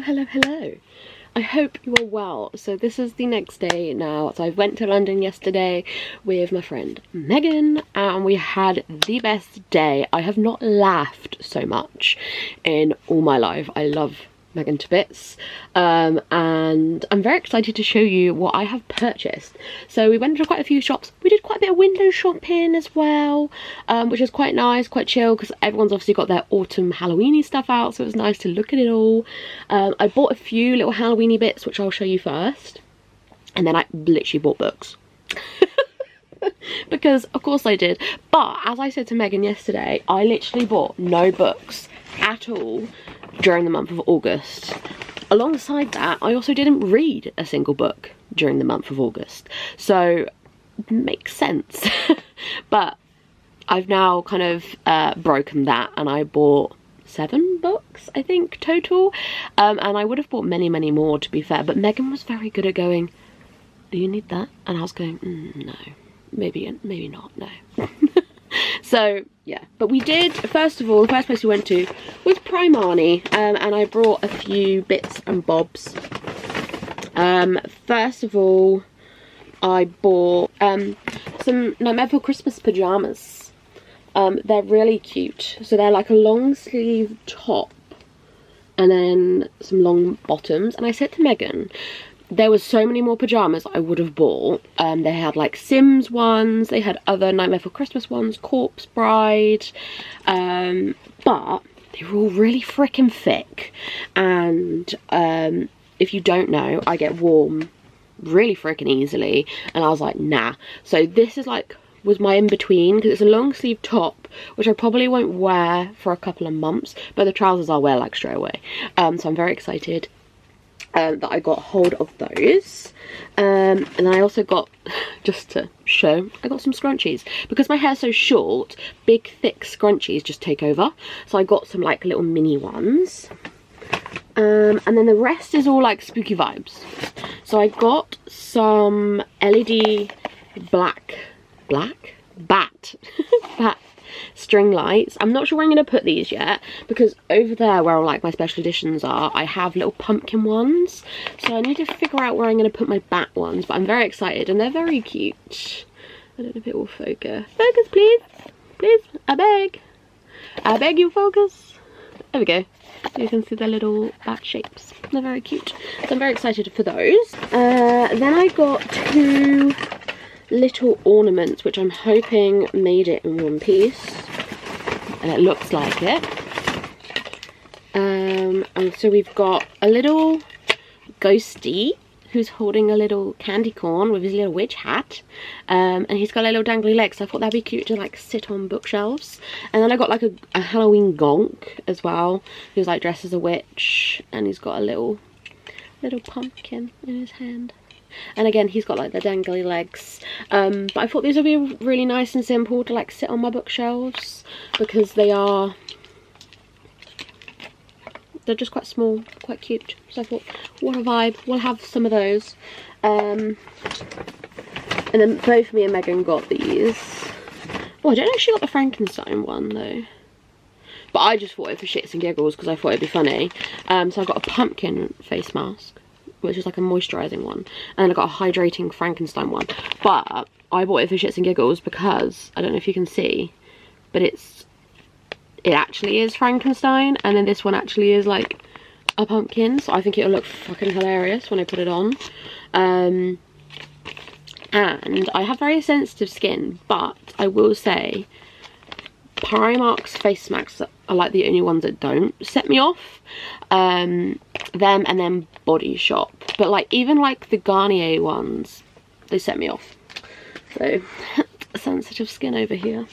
Hello. I hope you are well. So this is the next day now. So I went to London yesterday with my friend Megan and we had the best day. I have not laughed so much in all my life. I love Megan to bits, and I'm very excited to show you what I have purchased. So we went to quite a few shops. We did quite a bit of window shopping as well, which is quite nice, quite chill, because everyone's obviously got their autumn Halloweeny stuff out, so it was nice to look at it all. I bought a few little Halloweeny bits, which I'll show you first, and then I literally bought books. Because of course I did. But as I said to Megan yesterday, I literally bought no books at all during the month of August. Alongside that, I also didn't read a single book during the month of August, so it makes sense. But I've now kind of broken that, and I bought 7 books, I think, total, and I would have bought many more, to be fair, but Megan was very good at going, do you need that? And I was going, no, maybe not, no. So yeah, but we did, first of all, the first place we went to was Primani, and I brought a few bits and bobs. First of all, I bought some Nightmare Before Christmas pyjamas. They're really cute. So they're like a long sleeve top and then some long bottoms, and I said to Megan, there was so many more pyjamas I would have bought. They had like Sims ones, they had other Nightmare Before Christmas ones, Corpse Bride, but they were all really freaking thick. And if you don't know, I get warm really freaking easily, and I was like, nah. So this is like, was my in-between, because it's a long sleeve top, which I probably won't wear for a couple of months, but the trousers I'll wear like straight away. So I'm very excited that I got hold of those, and then I also got, just to show, I got some scrunchies because my hair's so short. Big thick scrunchies just take over, so I got some like little mini ones, and then the rest is all like spooky vibes. So I got some LED black bat string lights. I'm not sure where I'm going to put these yet, because over there where all like my special editions are, I have little pumpkin ones, so I need to figure out where I'm going to put my bat ones, but I'm very excited and they're very cute. I don't know if it will focus. Focus, please, I beg you, focus. There we go. You can see the little bat shapes. They're very cute, so I'm very excited for those. Then I got 2 little ornaments, which I'm hoping made it in one piece, and it looks like it. And so we've got a little ghosty who's holding a little candy corn with his little witch hat, and he's got a little dangly legs, so I thought that'd be cute to like sit on bookshelves. And then I got like a Halloween gonk as well, who's like dressed as a witch, and he's got a little pumpkin in his hand. And again, he's got like the dangly legs, but I thought these would be really nice and simple to like sit on my bookshelves, because they're just quite small, quite cute. So I thought, what a vibe, we'll have some of those. And then both me and Megan got these. Oh, I don't know if she got the Frankenstein one though, but I just bought it for shits and giggles because I thought it'd be funny. So I got a pumpkin face mask, which is like a moisturising one, and then I got a hydrating Frankenstein one. But I bought it for shits and giggles because, I don't know if you can see, but it actually is Frankenstein, and then this one actually is like a pumpkin, so I think it'll look fucking hilarious when I put it on. And I have very sensitive skin, but I will say Primark's face masks are like the only ones that don't set me off. Them and then Body Shop, but like even like the Garnier ones, they set me off. So sensitive skin over here.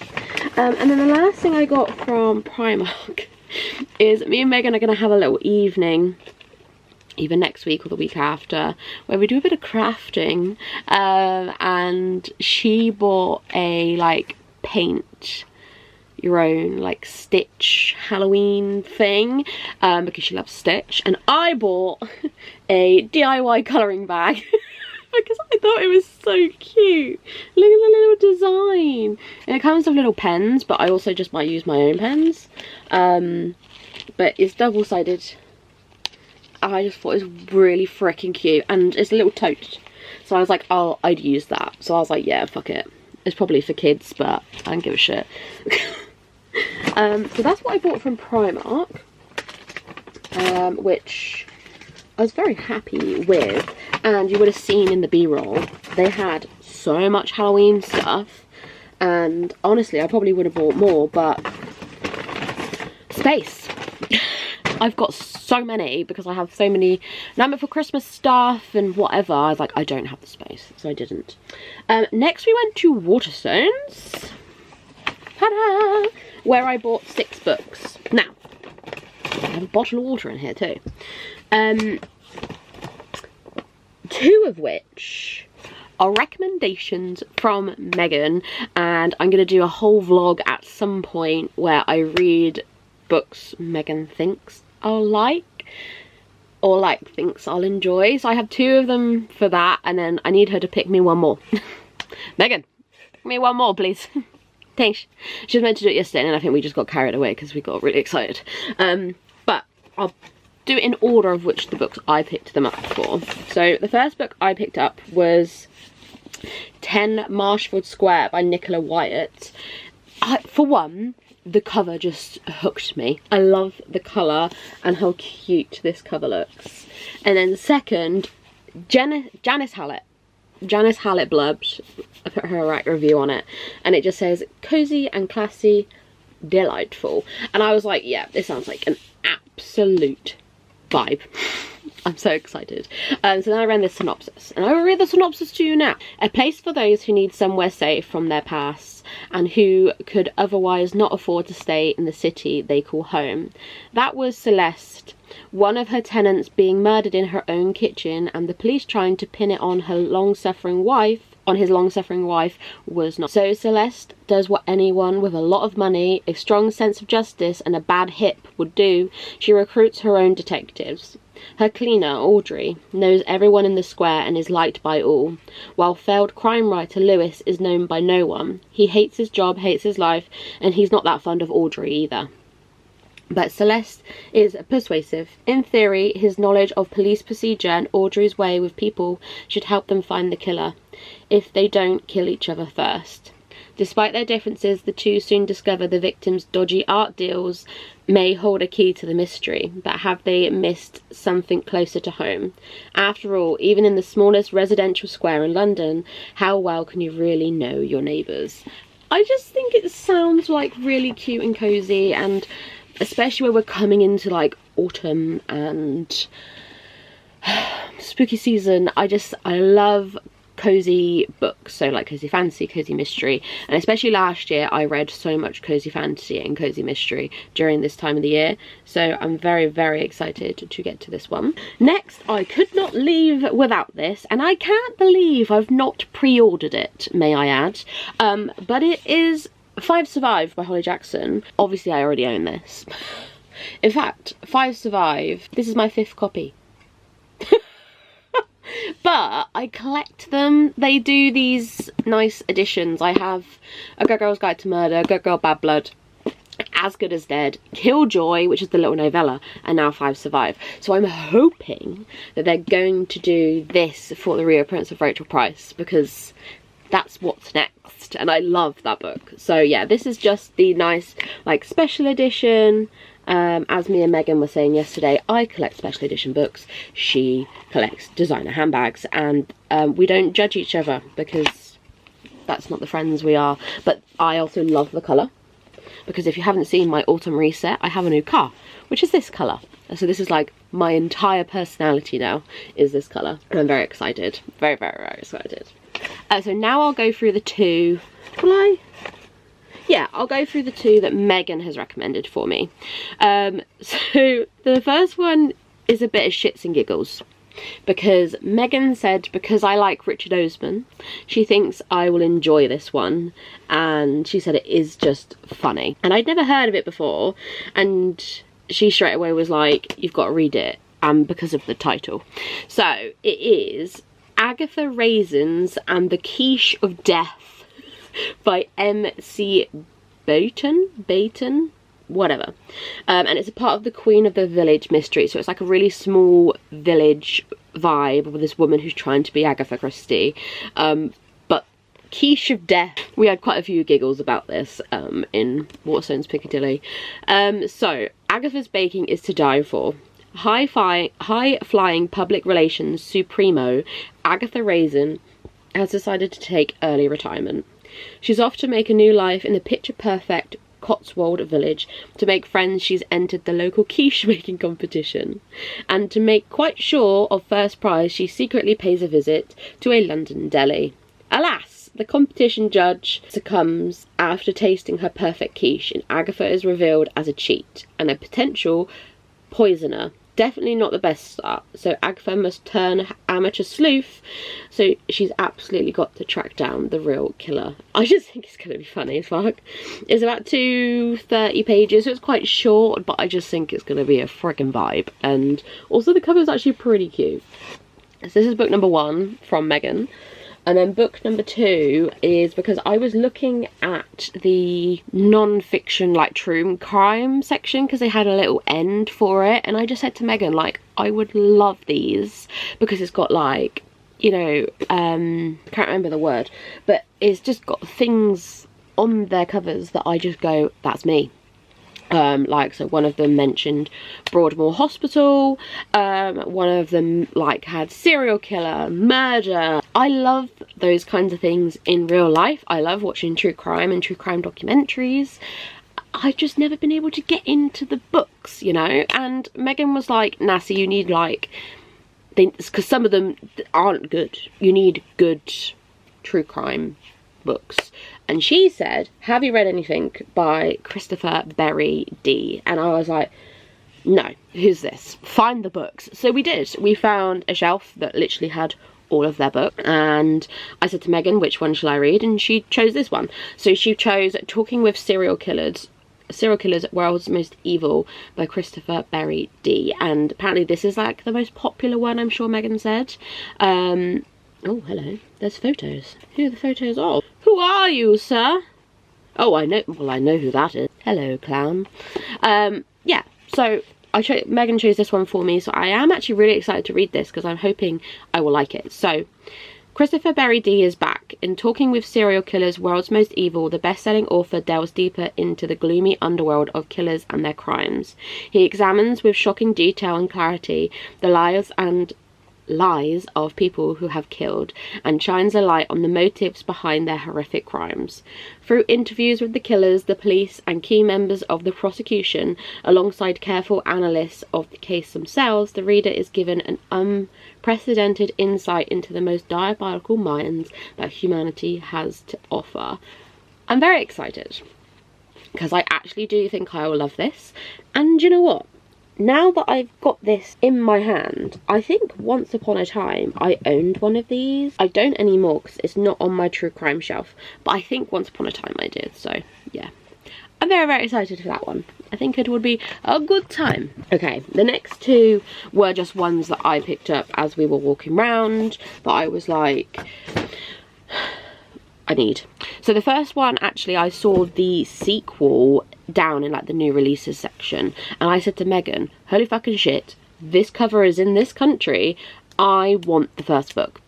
And then the last thing I got from Primark is me and Megan are going to have a little evening, either next week or the week after, where we do a bit of crafting, and she bought a like paint your own like Stitch Halloween thing, because she loves Stitch, and I bought a DIY colouring bag because I thought it was so cute. Look at the little design, and it comes with little pens, but I also just might use my own pens. But it's double-sided I just thought it was really freaking cute, and it's a little tote. So I was like, oh, I'd use that. So I was like, yeah, fuck it. It's probably for kids, but I don't give a shit. So that's what I bought from Primark, which I was very happy with. And you would have seen in the B-roll, they had so much Halloween stuff. And honestly, I probably would have bought more, but space. I've got so many because I have so many Nightmare Before Christmas stuff and whatever. I was like, I don't have the space, so I didn't. Next we went to Waterstones, ta-da, where I bought 6 books. Now, I have a bottle of water in here too. 2 of which are recommendations from Megan, and I'm going to do a whole vlog at some point where I read books Megan thinks I'll like, or like thinks I'll enjoy. So I have 2 of them for that, and then I need her to pick me one more. Megan, pick me one more, please. Thanks. She was meant to do it yesterday, and I think we just got carried away because we got really excited. But I'll do it in order of which the books I picked them up for. So the first book I picked up was 10 Marshfield Square by Nicola Wyatt. For one, the cover just hooked me. I love the colour and how cute this cover looks. And then second, Janice Hallett blurbed. I put her right review on it, and it just says cozy and classy, delightful. And I was like, yeah, this sounds like an absolute vibe. I'm so excited. So then I ran this synopsis, and I will read the synopsis to you now. A place for those who need somewhere safe from their past and who could otherwise not afford to stay in the city they call home. That was Celeste, one of her tenants being murdered in her own kitchen, and the police trying to pin it on his long-suffering wife was not. So Celeste does what anyone with a lot of money, a strong sense of justice and a bad hip would do. She recruits her own detectives. Her cleaner, Audrey, knows everyone in the square and is liked by all, while failed crime writer Lewis is known by no one. He hates his job, hates his life, and he's not that fond of Audrey either. But Celeste is persuasive. In theory, his knowledge of police procedure and Audrey's way with people should help them find the killer, if they don't kill each other first. Despite their differences, the two soon discover the victim's dodgy art deals may hold a key to the mystery, but have they missed something closer to home? After all, even in the smallest residential square in London, how well can you really know your neighbours? I just think it sounds like really cute and cosy, and especially where we're coming into like autumn and spooky season. I love cozy books, so like cozy fantasy, cozy mystery, and especially last year I read so much cozy fantasy and cozy mystery during this time of the year, so I'm very, very excited to get to this one. Next, I could not leave without this, and I can't believe I've not pre-ordered it, may I add, but it is 5 Survive by Holly Jackson. Obviously I already own this. In fact, 5 Survive, this is my 5th copy. But I collect them. They do these nice editions. I have A Good Girl's Guide to Murder, Good Girl Bad Blood, As Good as Dead, Killjoy, which is the little novella, and now 5 Survive. So I'm hoping that they're going to do this for the reappearance of Rachel Price, because that's what's next, and I love that book. So yeah, this is just the nice like special edition. As me and Megan were saying yesterday, I collect special edition books, she collects designer handbags, and we don't judge each other because that's not the friends we are. But I also love the colour, because if you haven't seen my autumn reset, I have a new car, which is this colour. So this is like my entire personality now, is this colour, and I'm very excited, very, very, very excited. So now I'll go through the 2, will I? Yeah, I'll go through the 2 that Megan has recommended for me. So the first one is a bit of shits and giggles, because Megan said because I like Richard Osman, she thinks I will enjoy this one, and she said it is just funny. And I'd never heard of it before, and she straight away was like, you've got to read it, because of the title. So it is Agatha Raisins and the Quiche of Death by M.C. Baton. whatever. And it's a part of the Queen of the Village mystery, so it's like a really small village vibe with this woman who's trying to be Agatha Christie. But quiche of death. We had quite a few giggles about this in Waterstones Piccadilly. So Agatha's baking is to die for. High-flying public relations supremo Agatha Raisin has decided to take early retirement. She's off to make a new life in the picture-perfect Cotswold village. To make friends, she's entered the local quiche making competition, and to make quite sure of first prize, she secretly pays a visit to a London deli. Alas, the competition judge succumbs after tasting her perfect quiche, and Agatha is revealed as a cheat and a potential poisoner. Definitely not the best start, so Agatha must turn amateur sleuth, so she's absolutely got to track down the real killer. I just think it's going to be funny as fuck. It's about 230 pages, so it's quite short, but I just think it's going to be a friggin' vibe, and also the cover is actually pretty cute. So this is book number 1 from Megan. And then book number 2 is because I was looking at the non-fiction, like, true crime section, because they had a little end for it, and I just said to Megan, like, I would love these, because it's got, like, you know, I can't remember the word, but it's just got things on their covers that I just go, that's me. Like, so one of them mentioned Broadmoor Hospital, one of them, like, had serial killer, murder. I love those kinds of things in real life. I love watching true crime and true crime documentaries. I've just never been able to get into the books, you know, and Megan was like, Nassie, you need, like, because some of them aren't good. You need good true crime books. And she said, have you read anything by Christopher Berry D? And I was like, no, who's this? Find the books. So we did. We found a shelf that literally had all of their books, and I said to Megan, which one shall I read? And she chose this one. So she chose Talking with Serial Killers, World's Most Evil by Christopher Berry D. And apparently this is, like, the most popular one, I'm sure Megan said. Oh, hello. There's photos. Who are the photos of? Who are you, sir? Oh, I know. Well, I know who that is. Hello, clown. Yeah. So Megan chose this one for me. So I am actually really excited to read this because I'm hoping I will like it. So Christopher Berry D is back. In Talking with Serial Killers, World's Most Evil, the best-selling author delves deeper into the gloomy underworld of killers and their crimes. He examines with shocking detail and clarity the lies of people who have killed, and shines a light on the motives behind their horrific crimes. Through interviews with the killers, the police, and key members of the prosecution, alongside careful analysis of the case themselves, the reader is given an unprecedented insight into the most diabolical minds that humanity has to offer. I'm very excited, because I actually do think I will love this, and you know what? Now that I've got this in my hand, I think once upon a time I owned one of these. I don't anymore because it's not on my true crime shelf, but I think once upon a time I did, so yeah. I'm very, very excited for that one. I think it would be a good time. Okay, the next 2 were just ones that I picked up as we were walking around, that I was like, I need. So the first one, actually, I saw the sequel down in, like, the new releases section, and I said to Megan, holy fucking shit, this cover is in this country, I want the first book.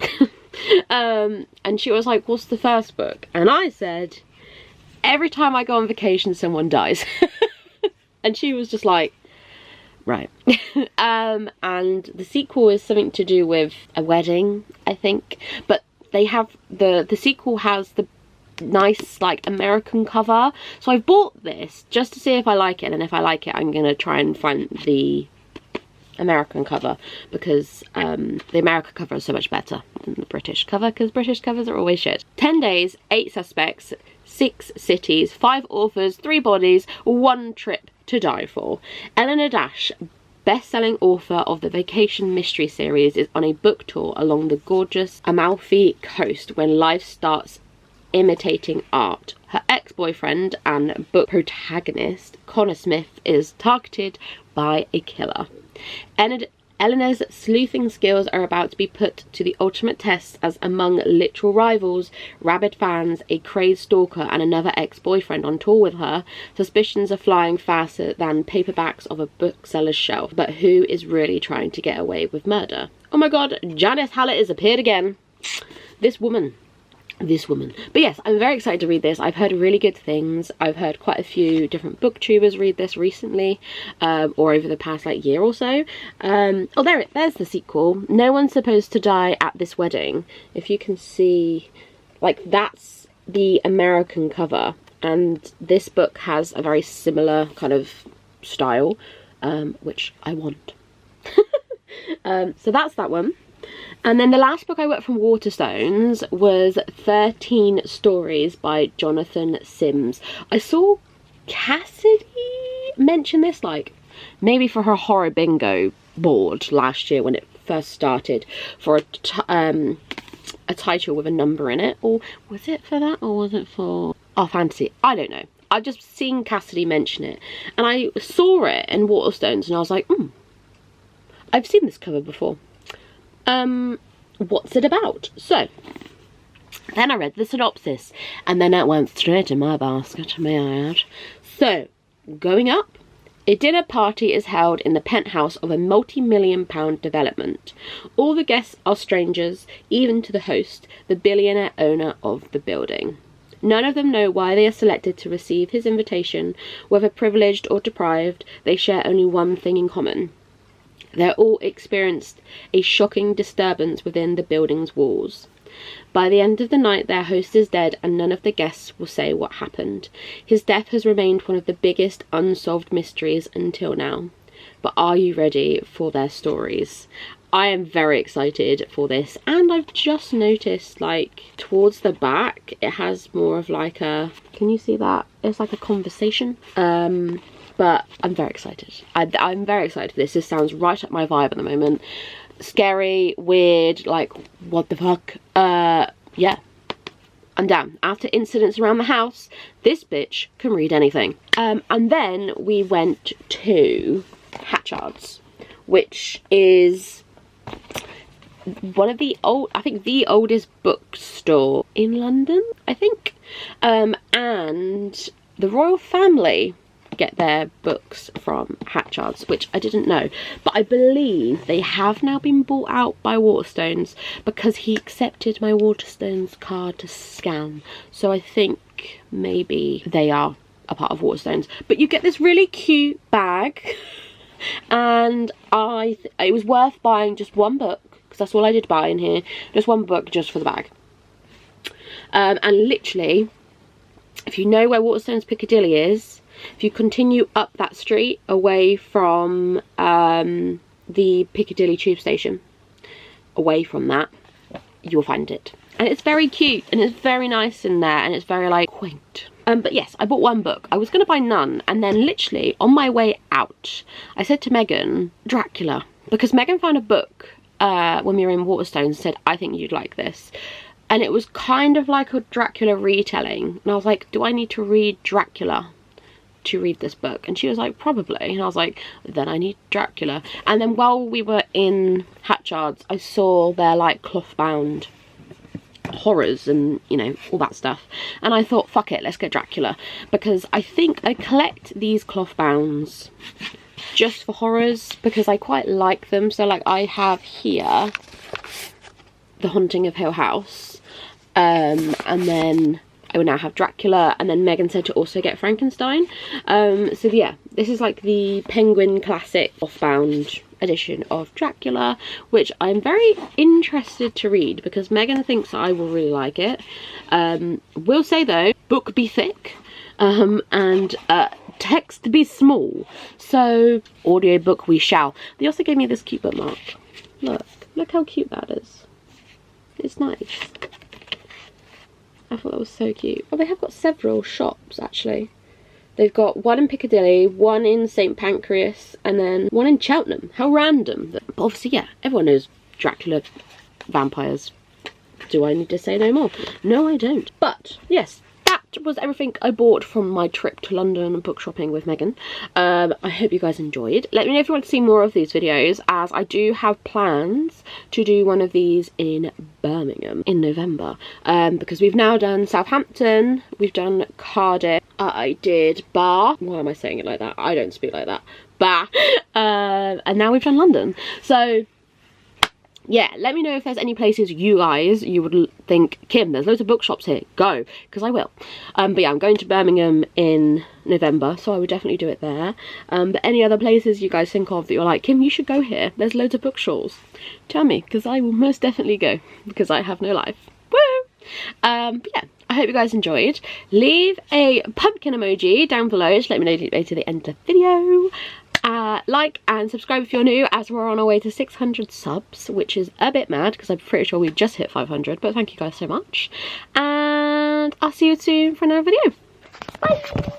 And she was like, what's the first book? And I said, every time I go on vacation someone dies. And she was just like, right. And the sequel is something to do with a wedding, I think, but they have the sequel has the nice, like, American cover, so I've bought this just to see if I like it, and if I like it I'm gonna try and find the American cover, because the American cover is so much better than the British cover, because British covers are always shit. 10 days, 8 suspects, 6 cities, 5 authors, 3 bodies, 1 trip to die for. Eleanor Dash, best-selling author of the Vacation Mystery series, is on a book tour along the gorgeous Amalfi Coast when life starts imitating art. Her ex-boyfriend and book protagonist, Connor Smith, is targeted by a killer. Eleanor's sleuthing skills are about to be put to the ultimate test as among literal rivals, rabid fans, a crazed stalker and another ex-boyfriend on tour with her, suspicions are flying faster than paperbacks of a bookseller's shelf. But who is really trying to get away with murder? Oh my god, Janice Hallett has appeared again. This woman. But yes, I'm very excited to read this. I've heard really good things. I've heard quite a few different booktubers read this recently, or over the past like year or so. Oh, there's the sequel. No one's supposed to die at this wedding. If you can see, like, that's the American cover, and this book has a very similar kind of style, which I want. So that's that one. And then the last book I got from Waterstones was 13 Stories by Jonathan Sims. I saw Cassidy mention this, like, maybe for her horror bingo board last year when it first started, for a title with a number in it. Or was it for that, or was it for fantasy? I don't know. I've just seen Cassidy mention it, and I saw it in Waterstones, and I was like, I've seen this cover before. What's it about? So then I read the synopsis, and then it went straight in my basket, may I add. So, going up, a dinner party is held in the penthouse of a multi-million-pound development. All the guests are strangers, even to the host, the billionaire owner of the building. None of them know why they are selected to receive his invitation. Whether privileged or deprived, they share only one thing in common. They're all experienced a shocking disturbance within the building's walls. By the end of the night, their host is dead, and none of the guests will say what happened. His death has remained one of the biggest unsolved mysteries until now. But are you ready for their stories? I am very excited for this, and I've just noticed, like, towards the back, it has more of like a... Can you see that? It's like a conversation. But I'm very excited. I'm very excited for this. This sounds right up my vibe at the moment. Scary, weird, like, what the fuck? Yeah. I'm down. After incidents around the house, this bitch can read anything. And then we went to Hatchard's, which is one of the the oldest bookstore in London, I think. And the royal family get their books from Hatchard's, which I didn't know, but I believe they have now been bought out by Waterstones because he accepted my Waterstones card to scan, so I think maybe they are a part of Waterstones. But you get this really cute bag, and it was worth buying just one book, because that's all I did buy in here, just one book just for the bag. And literally, if you know where Waterstones Piccadilly is, if you continue up that street away from the Piccadilly tube station, away from that, you'll find it. And it's very cute, and it's very nice in there, and it's very, like, quaint. But yes, I bought one book. I was going to buy none, and then literally on my way out, I said to Megan, Dracula, because Megan found a book when we were in Waterstones and said, I think you'd like this. And it was kind of like a Dracula retelling, and I was like, do I need to read Dracula to read this book? And she was like, probably. And I was like, then I need Dracula. And then while we were in Hatchard's, I saw their, like, cloth bound horrors and, you know, all that stuff, and I thought, fuck it, let's get Dracula, because I think I collect these cloth bounds just for horrors because I quite like them. So, like, I have here The Haunting of Hill House, and then I will now have Dracula, and then Megan said to also get Frankenstein. So yeah, this is like the Penguin Classic off-bound edition of Dracula, which I'm very interested to read because Megan thinks I will really like it. Will say though, book be thick, and text be small, so audiobook we shall. They also gave me this cute bookmark. Look how cute that is. It's nice. I thought that was so cute. Oh, they have got several shops, actually. They've got one in Piccadilly, one in St Pancras, and then one in Cheltenham. How random. But obviously, yeah, everyone knows Dracula, vampires. Do I need to say no more? No, I don't. But, yes, that was everything I bought from my trip to London book shopping with Megan. I hope you guys enjoyed. Let me know if you want to see more of these videos, as I do have plans to do one of these in Birmingham in November, because we've now done Southampton, we've done Cardiff, I did Bath. Why am I saying it like that? I don't speak like that. Bath. And now we've done London. So yeah, let me know if there's any places you would think, Kim, there's loads of bookshops here, go, because I will. But yeah, I'm going to Birmingham in November, so I would definitely do it there. But any other places you guys think of that you're like, Kim, you should go here, there's loads of bookshops, tell me, because I will most definitely go, because I have no life. Woo! But yeah, I hope you guys enjoyed. Leave a pumpkin emoji down below to let me know you made to the end of the video. Like and subscribe if you're new, as we're on our way to 600 subs, which is a bit mad because I'm pretty sure we just hit 500, but thank you guys so much, and I'll see you soon for another video. Bye!